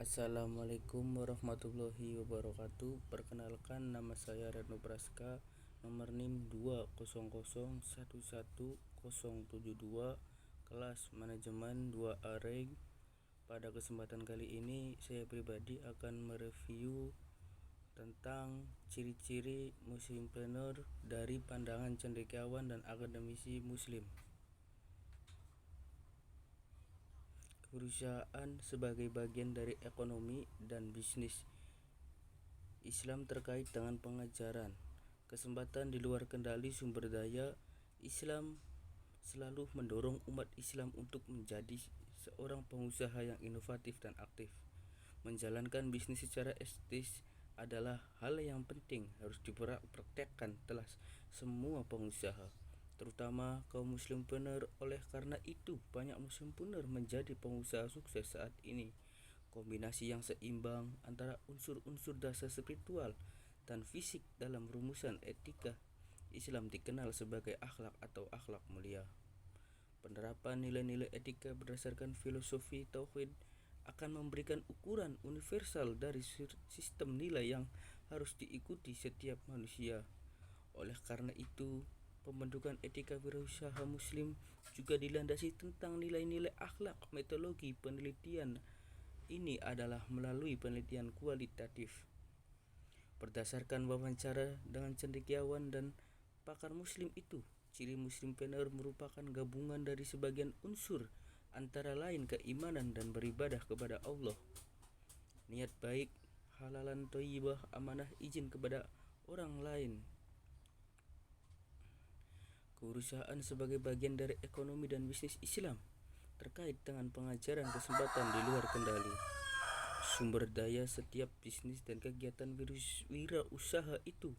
Assalamualaikum warahmatullahi wabarakatuh. Perkenalkan, nama saya Retno Praska, nomor NIM 200111072, kelas manajemen 2A Reg. Pada kesempatan kali ini saya pribadi akan mereview tentang ciri-ciri muslimpreneur dari pandangan cendekiawan dan akademisi muslim. Perusahaan sebagai bagian dari ekonomi dan bisnis Islam terkait dengan pengajaran kesempatan di luar kendali sumber daya. Islam selalu mendorong umat Islam untuk menjadi seorang pengusaha yang inovatif dan aktif. Menjalankan bisnis secara etis adalah hal yang penting, harus dipraktekkan telah semua pengusaha, terutama kaum muslimpreneur. Oleh karena itu, banyak muslimpreneur menjadi pengusaha sukses saat ini. Kombinasi yang seimbang antara unsur-unsur dasar spiritual dan fisik dalam rumusan etika Islam dikenal sebagai akhlak atau akhlak mulia. Penerapan nilai-nilai etika berdasarkan filosofi tauhid akan memberikan ukuran universal dari sistem nilai yang harus diikuti setiap manusia. Oleh karena itu, pembentukan etika wirausaha muslim juga dilandasi tentang nilai-nilai akhlak. Metodologi penelitian ini adalah melalui penelitian kualitatif berdasarkan wawancara dengan cendekiawan dan pakar muslim itu. Ciri muslimpreneur merupakan gabungan dari sebagian unsur, antara lain keimanan dan beribadah kepada Allah, niat baik, halalan thayyibah, amanah izin kepada orang lain. Kewirausahaan sebagai bagian dari ekonomi dan bisnis Islam terkait dengan pengajaran kesempatan di luar kendali sumber daya. Setiap bisnis dan kegiatan wirausaha itu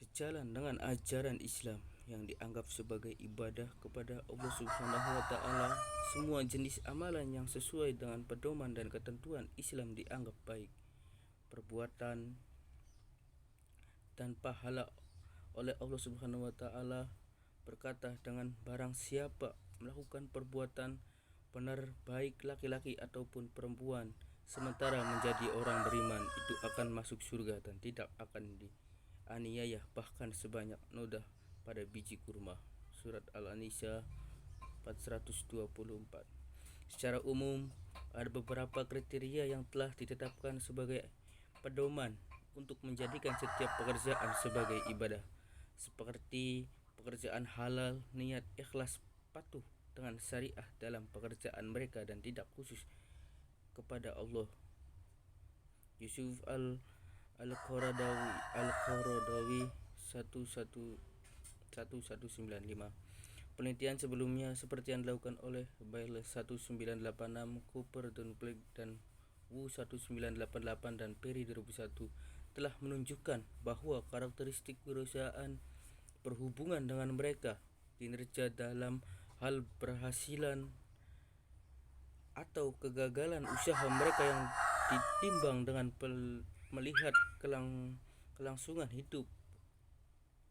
sejalan dengan ajaran Islam yang dianggap sebagai ibadah kepada Allah Subhanahu wa taala. Semua jenis amalan yang sesuai dengan pedoman dan ketentuan Islam dianggap baik. Perbuatan dan pahala oleh Allah Subhanahu wa taala berkata, dengan barang siapa melakukan perbuatan benar, baik laki-laki ataupun perempuan, sementara menjadi orang beriman, itu akan masuk surga dan tidak akan dianiaya bahkan sebanyak noda pada biji kurma. Surat Al-Nisa 424. Secara umum, ada beberapa kriteria yang telah ditetapkan sebagai pedoman untuk menjadikan setiap pekerjaan sebagai ibadah, seperti pekerjaan halal, niat ikhlas, patuh dengan syariah dalam pekerjaan mereka dan tidak khusus kepada Allah. Yusuf Al-Qaradawi 1195. Penelitian sebelumnya seperti yang dilakukan oleh Bailey 1986, Cooper, Dunblake, dan Wu 1988 dan Perry 2001 telah menunjukkan bahwa karakteristik perusahaan berhubungan dengan mereka, kinerja dalam hal berhasilan atau kegagalan usaha mereka yang ditimbang dengan melihat kelangsungan hidup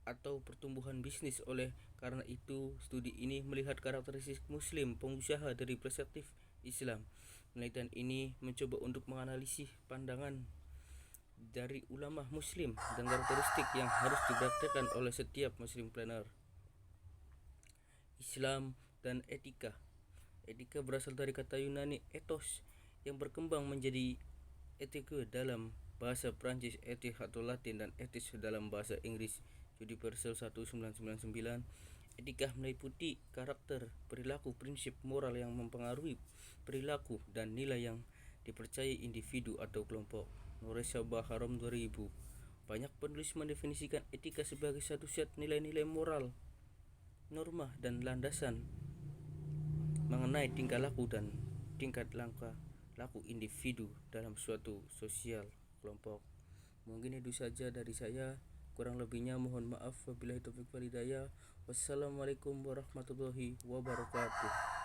atau pertumbuhan bisnis. Oleh karena itu, studi ini melihat karakteristik muslim pengusaha dari perspektif Islam. Penelitian ini mencoba untuk menganalisis pandangan dari ulama muslim dan karakteristik yang harus dipraktikkan oleh setiap muslimpreneur. Islam dan etika. Etika berasal dari kata Yunani ethos yang berkembang menjadi ethique dalam bahasa Prancis, ethique atau Latin, dan ethics dalam bahasa Inggris. Universal 1999. Etika meliputi karakter, perilaku, prinsip moral yang mempengaruhi perilaku dan nilai yang dipercayai individu atau kelompok. Nuresha Baharom 2000. Banyak penulis mendefinisikan etika sebagai satu set nilai-nilai moral, norma, dan landasan mengenai tingkah laku dan tingkat laku individu dalam suatu sosial kelompok. Mungkin itu saja dari saya. Kurang lebihnya mohon maaf. Wabillahi taufiq wal hidayah. Wassalamualaikum warahmatullahi wabarakatuh.